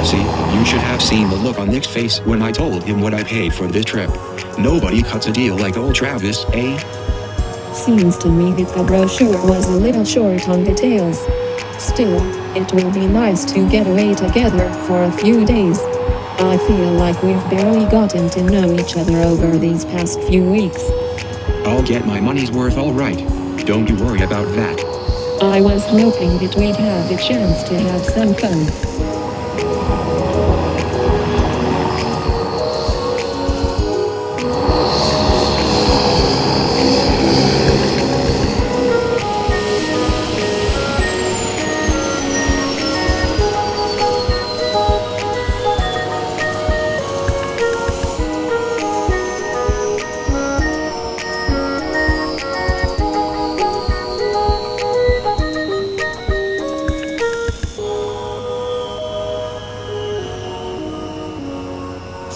Cassie, you should have seen the look on Nick's face when I told him what I paid for this trip. Nobody cuts a deal like old Travis, eh? Seems to me that the brochure was a little short on details. Still, it will be nice to get away together for a few days. I feel like we've barely gotten to know each other over these past few weeks. I'll get my money's worth all right. Don't you worry about that. I was hoping that we'd have the chance to have some fun.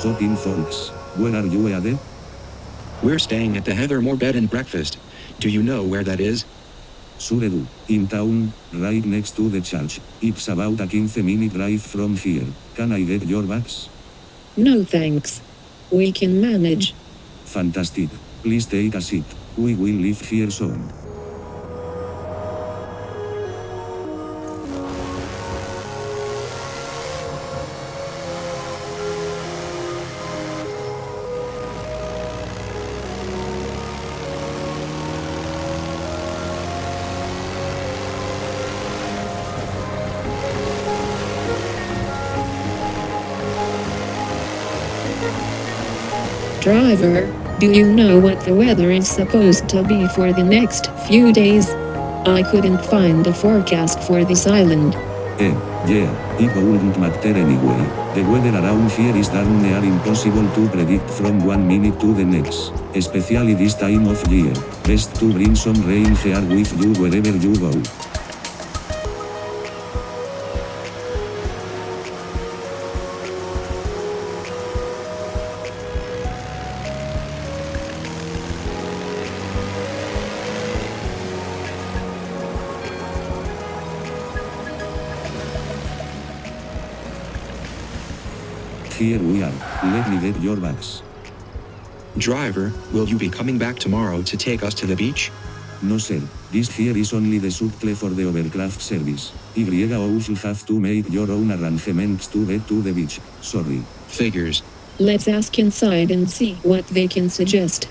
Hoping folks, where are you headed? We're staying at the Heathermore Bed and Breakfast. Do you know where that is? Sure do, in town, right next to the church. It's about a 15-minute drive from here. Can I get your bags? No thanks. We can manage. Fantastic. Please take a seat. We will leave here soon. Driver, do you know what the weather is supposed to be for the next few days? I couldn't find a forecast for this island. Yeah, it wouldn't matter anyway. The weather around here is darn near impossible to predict from one minute to the next. Especially this time of year. Best to bring some rain gear with you wherever you go. Here we are. Let me get your bags. Driver, will you be coming back tomorrow to take us to the beach? No sir, this here is only the shuttle for the overcraft service. You also have to make your own arrangements to get to the beach. Sorry. Figures. Let's ask inside and see what they can suggest.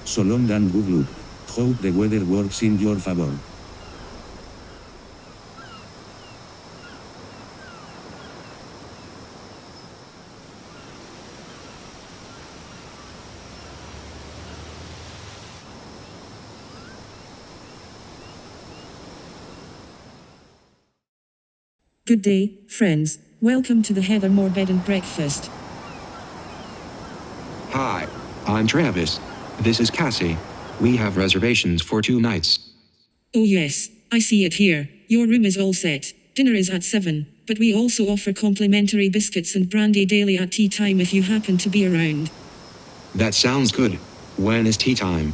So long and good luck. Hope the weather works in your favor. Good day, friends. Welcome to the Heathermore Bed and Breakfast. Hi, I'm Travis. This is Cassie. We have reservations for 2 nights. Oh yes, I see it here. Your room is all set. Dinner is at 7, but we also offer complimentary biscuits and brandy daily at tea time if you happen to be around. That sounds good. When is tea time?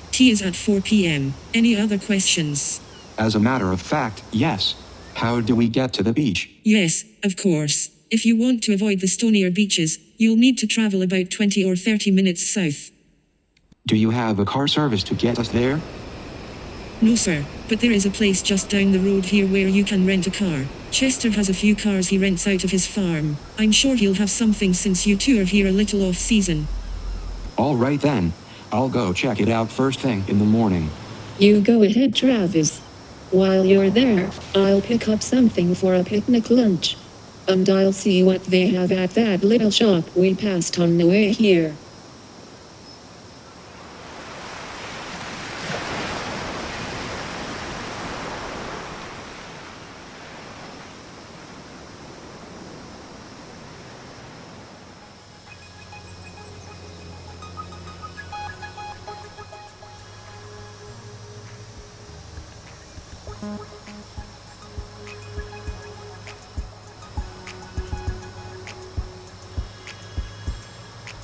Tea is at 4 p.m. Any other questions? As a matter of fact, yes. How do we get to the beach? Yes, of course. If you want to avoid the stonier beaches, you'll need to travel about 20 or 30 minutes south. Do you have a car service to get us there? No sir, but there is a place just down the road here where you can rent a car. Chester has a few cars he rents out of his farm. I'm sure he'll have something since you two are here a little off season. All right then. I'll go check it out first thing in the morning. You go ahead, Travis. While you're there, I'll pick up something for a picnic lunch. And I'll see what they have at that little shop we passed on the way here.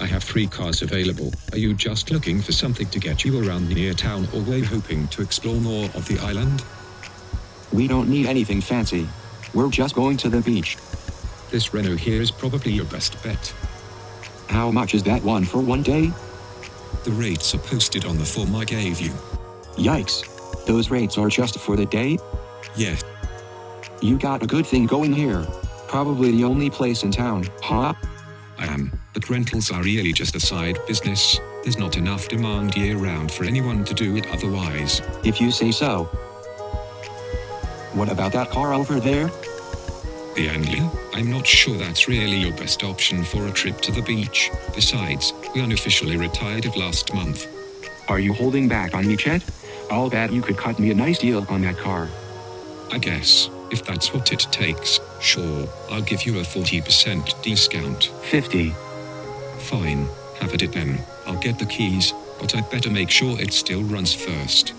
I have 3 cars available. Are you just looking for something to get you around near town, or were you hoping to explore more of the island? We don't need anything fancy. We're just going to the beach. This Renault here is probably your best bet. How much is that one for one day? The rates are posted on the form I gave you. Yikes. Those rates are just for the day? Yes. You got a good thing going here. Probably the only place in town, huh? I am, but rentals are really just a side business. There's not enough demand year-round for anyone to do it otherwise. If you say so. What about that car over there? The Anley? I'm not sure that's really your best option for a trip to the beach. Besides, we unofficially retired it last month. Are you holding back on me, Chet? I'll bet you could cut me a nice deal on that car. I guess, if that's what it takes, sure, I'll give you a 40% discount. 50. Fine, have at it then. I'll get the keys, but I'd better make sure it still runs first.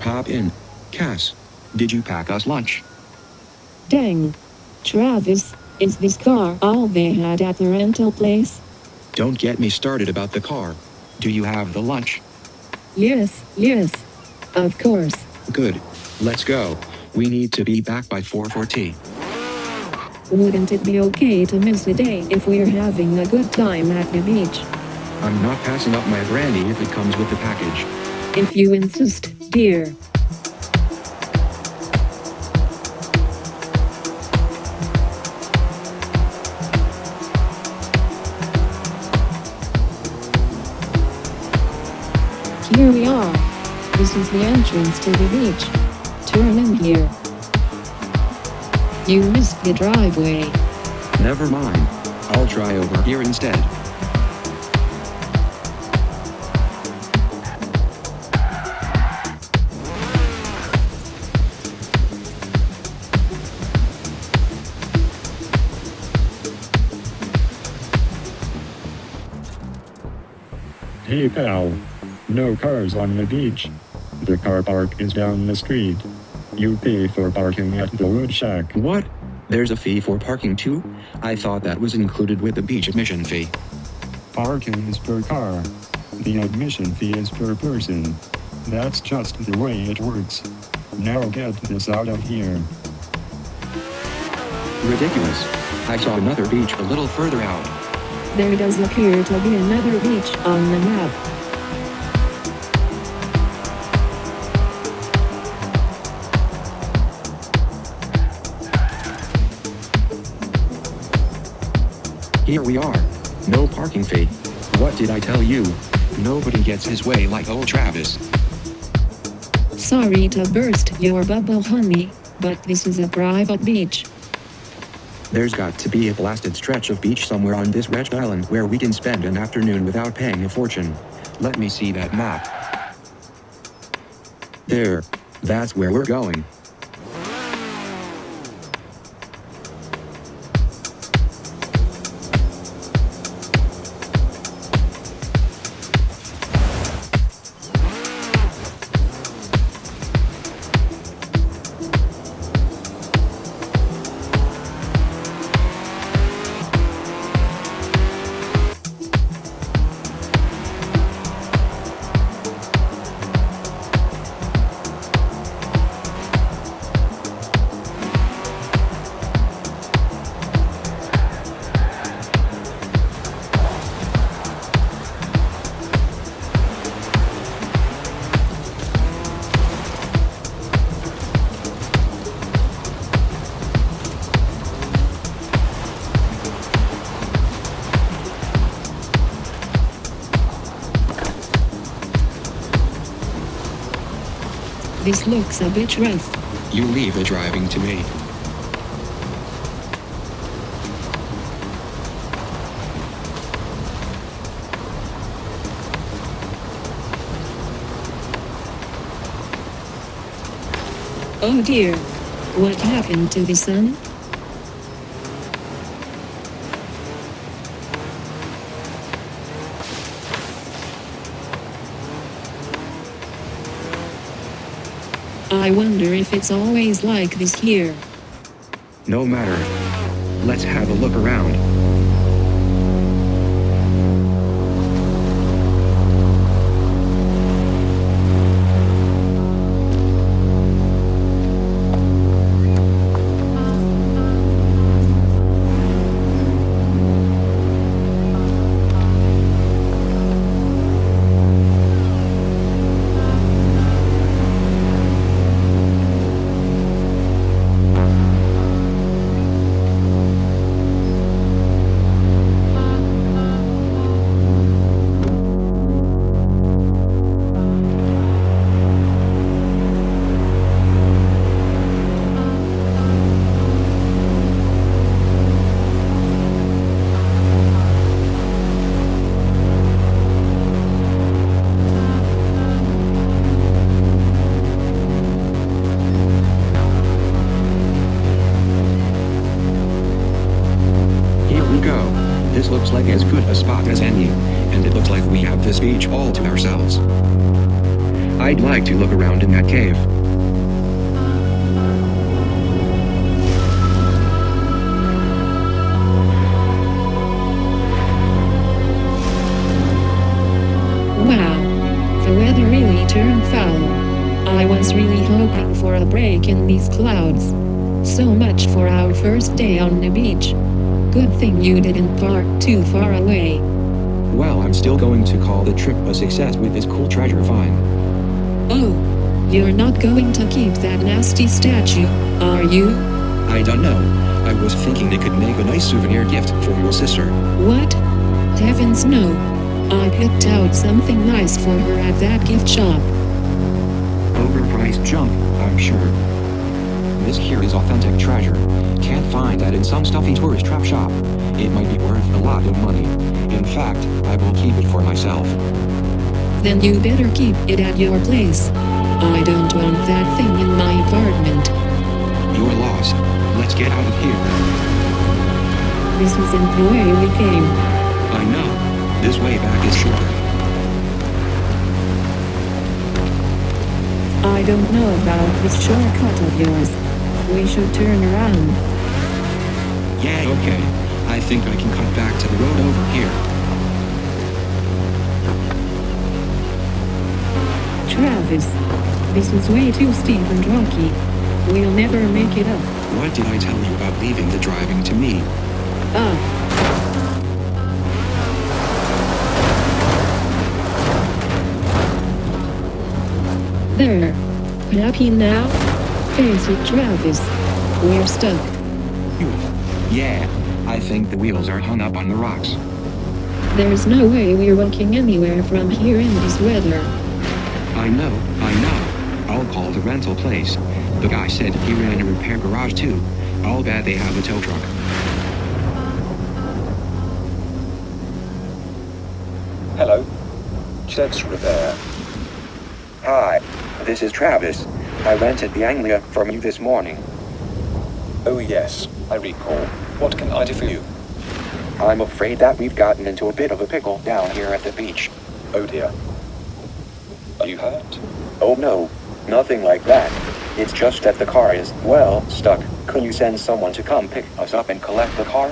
Hop in. Cass, did you pack us lunch? Dang. Travis, is this car all they had at the rental place? Don't get me started about the car. Do you have the lunch? Yes, of course. Good. Let's go. We need to be back by 4:40. Wouldn't it be okay to miss a day if we're having a good time at the beach? I'm not passing up my brandy if it comes with the package. If you insist, dear. Here we are. This is the entrance to the beach. Turn in here. You missed the driveway. Never mind. I'll try over here instead. Hey pal. No cars on the beach. The car park is down the street. You pay for parking at the wood shack. What? There's a fee for parking too? I thought that was included with the beach admission fee. Parking is per car. The admission fee is per person. That's just the way it works. Now get this out of here. Ridiculous. I saw another beach a little further out. There does appear to be another beach on the map. Here we are. No parking fee. What did I tell you? Nobody gets his way like old Travis. Sorry to burst your bubble, honey, but this is a private beach. There's got to be a blasted stretch of beach somewhere on this wretched island where we can spend an afternoon without paying a fortune. Let me see that map. There. That's where we're going. This looks a bit rough. You leave the driving to me. Oh dear. What happened to the sun? I wonder if it's always like this here. No matter. Let's have a look around. This looks like as good a spot as any, and it looks like we have this beach all to ourselves. I'd like to look around in that cave. Wow. The weather really turned foul. I was really hoping for a break in these clouds. So much for our first day on the beach. Good thing you didn't park too far away. Well, I'm still going to call the trip a success with this cool treasure find. Oh, you're not going to keep that nasty statue, are you? I don't know. I was thinking it could make a nice souvenir gift for your sister. What? Heavens no. I picked out something nice for her at that gift shop. Overpriced junk, I'm sure. This here is authentic treasure. Can't find that in some stuffy tourist trap shop. It might be worth a lot of money. In fact, I will keep it for myself. Then you better keep it at your place. I don't want that thing in my apartment. Your loss. Let's get out of here. This isn't the way we came. I know. This way back is shorter. I don't know about this shortcut of yours. We should turn around. Yeah, okay. I think I can cut back to the road over here. Travis, this is way too steep and rocky. We'll never make it up. What did I tell you about leaving the driving to me? There. Happy now? Face it, Travis. We're stuck. Phew. Yeah, I think the wheels are hung up on the rocks. There's no way we're walking anywhere from here in this weather. I know. I'll call the rental place. The guy said he ran a repair garage too. I'll bet they have a tow truck. Hello. Jets Rivera. Hi, this is Travis. I rented the Anglia from you this morning. Oh yes, I recall. What can I do for you? I'm afraid that we've gotten into a bit of a pickle down here at the beach. Oh dear. Are you hurt? Oh no, nothing like that. It's just that the car is, well, stuck. Could you send someone to come pick us up and collect the car?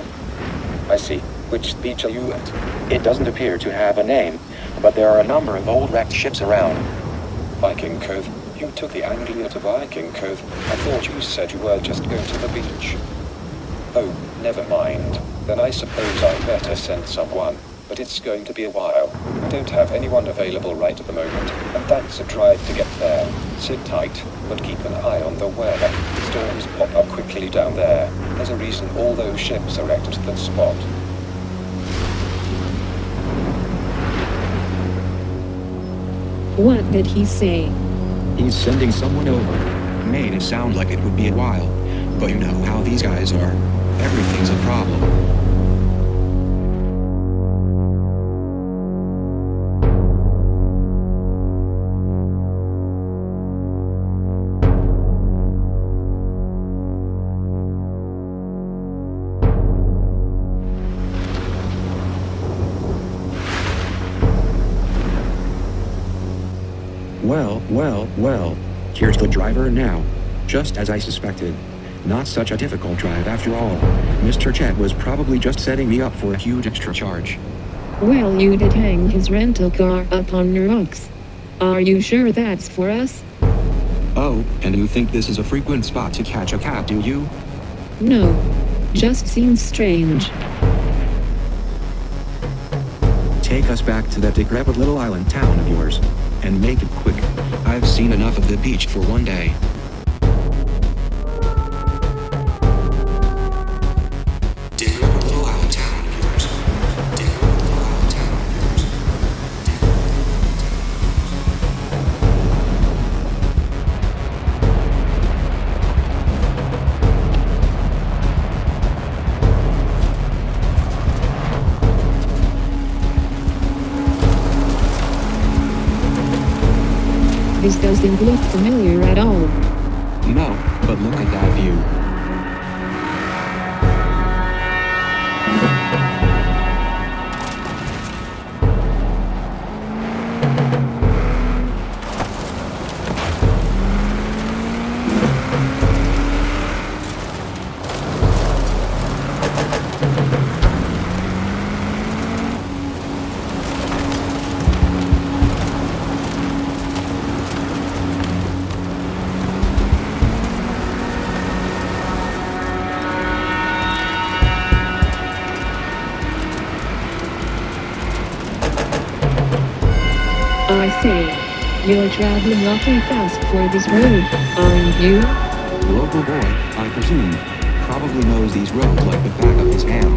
I see. Which beach are you at? It doesn't appear to have a name, but there are a number of old wrecked ships around. Viking Cove. You took the Anglia to Viking Cove. I thought you said you were just going to the beach. Oh, never mind. Then I suppose I better send someone. But it's going to be a while. I don't have anyone available right at the moment, and that's a drive to get there. Sit tight, but keep an eye on the weather. Storms pop up quickly down there. There's a reason all those ships are at that spot. What did he say? He's sending someone over. Made it sound like it would be a while. But you know how these guys are. Everything's a problem. Well, here's the driver now. Just as I suspected. Not such a difficult drive after all. Mr. Chet was probably just setting me up for a huge extra charge. Well, you did hang his rental car up on the rocks. Are you sure that's for us? Oh, and you think this is a frequent spot to catch a cab, do you? No. Just seems strange. Take us back to that decrepit little island town of yours. And make it quick. I've seen enough of the beach for one day. Decrepit little island town of yours. Decrepit little island town of yours. This doesn't look familiar at all. No, but look at that view. I say, you're traveling awfully fast for this road, aren't you? Local boy, I presume, probably knows these roads like the back of his hand.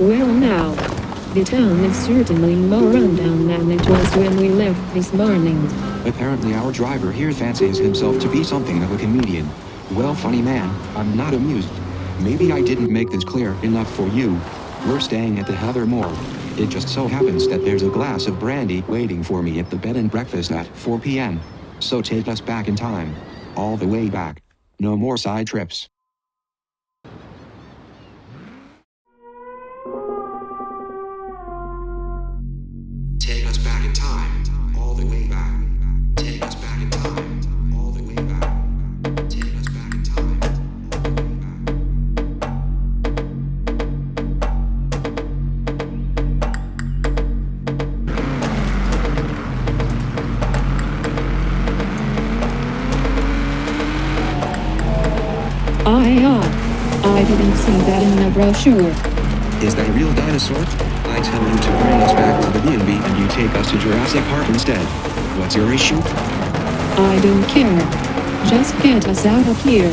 Well now, the town is certainly more rundown than it was when we left this morning. Apparently our driver here fancies himself to be something of a comedian. Well, funny man, I'm not amused. Maybe I didn't make this clear enough for you. We're staying at the Heather Moor. It just so happens that there's a glass of brandy waiting for me at the bed and breakfast at 4 p.m. So take us back in time. All the way back. No more side trips. Take us back in time. All the way back. Take us back in time. All the way back. Take us back in time. All the way back. I didn't see that in the brochure. Is that a real dinosaur? I tell you to bring us back to the B&B and you take us to Jurassic Park instead. What's your issue? I don't care. Just get us out of here.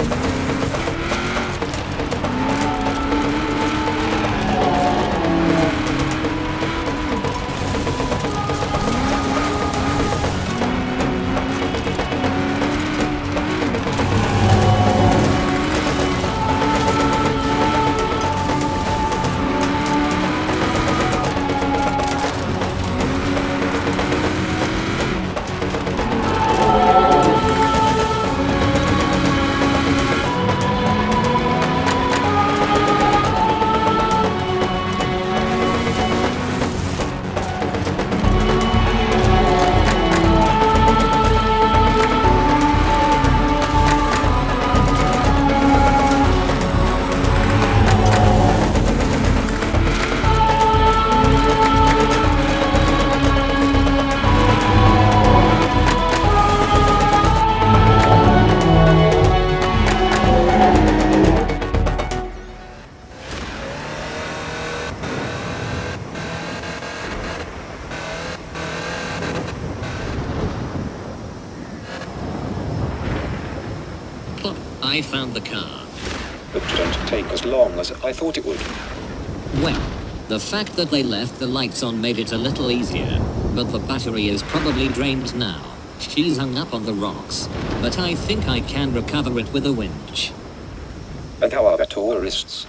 I found the car. It didn't take as long as I thought it would. Well, the fact that they left the lights on made it a little easier, but the battery is probably drained now. She's hung up on the rocks, but I think I can recover it with a winch. And how are the tourists?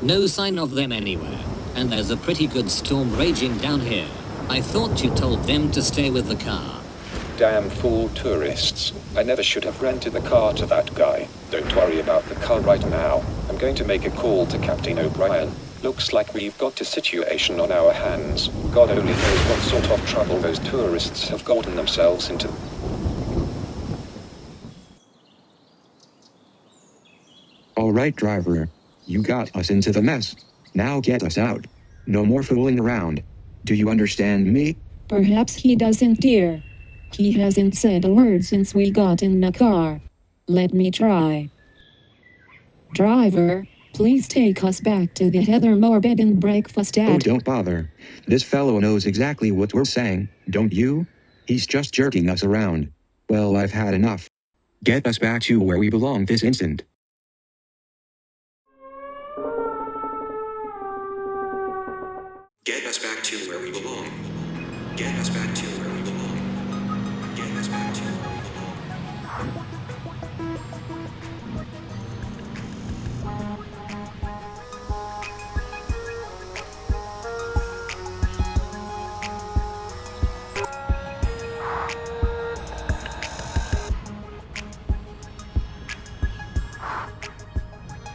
No sign of them anywhere, and there's a pretty good storm raging down here. I thought you told them to stay with the car. Damn fool tourists. I never should have rented the car to that guy. Don't worry about the car right now. I'm going to make a call to Captain O'Brien. Looks like we've got a situation on our hands. God only knows what sort of trouble those tourists have gotten themselves into. All right, driver. You got us into the mess. Now get us out. No more fooling around. Do you understand me? Perhaps he doesn't, dear. He hasn't said a word since we got in the car. Let me try. Driver, please take us back to the Heathermore Bed and Breakfast Oh, at... don't bother. This fellow knows exactly what we're saying, don't you? He's just jerking us around. Well, I've had enough. Get us back to where we belong this instant. Get us back to where we belong. Get us back to where we belong. Get us back to where we belong.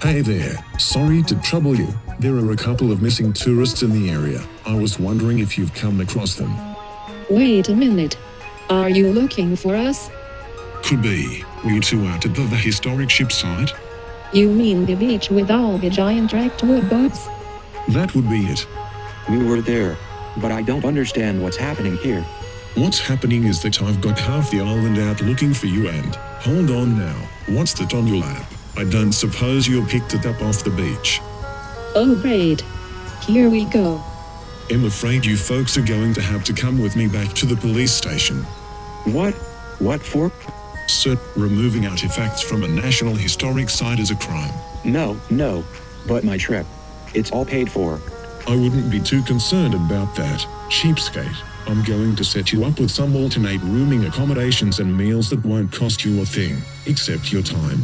Hey there, sorry to trouble you. There are a couple of missing tourists in the area. I was wondering if you've come across them. Wait a minute. Are you looking for us? Could be. Were you two out at the historic ship site? You mean the beach with all the giant wrecked wood boats? That would be it. We were there, but I don't understand what's happening here. What's happening is that I've got half the island out looking for you and... Hold on now, what's that on your lap? I don't suppose you picked it up off the beach. Oh great. Here we go. I'm afraid you folks are going to have to come with me back to the police station. What? What for? Sir, removing artifacts from a national historic site is a crime. No, but my trip. It's all paid for. I wouldn't be too concerned about that, cheapskate. I'm going to set you up with some alternate rooming accommodations and meals that won't cost you a thing, except your time.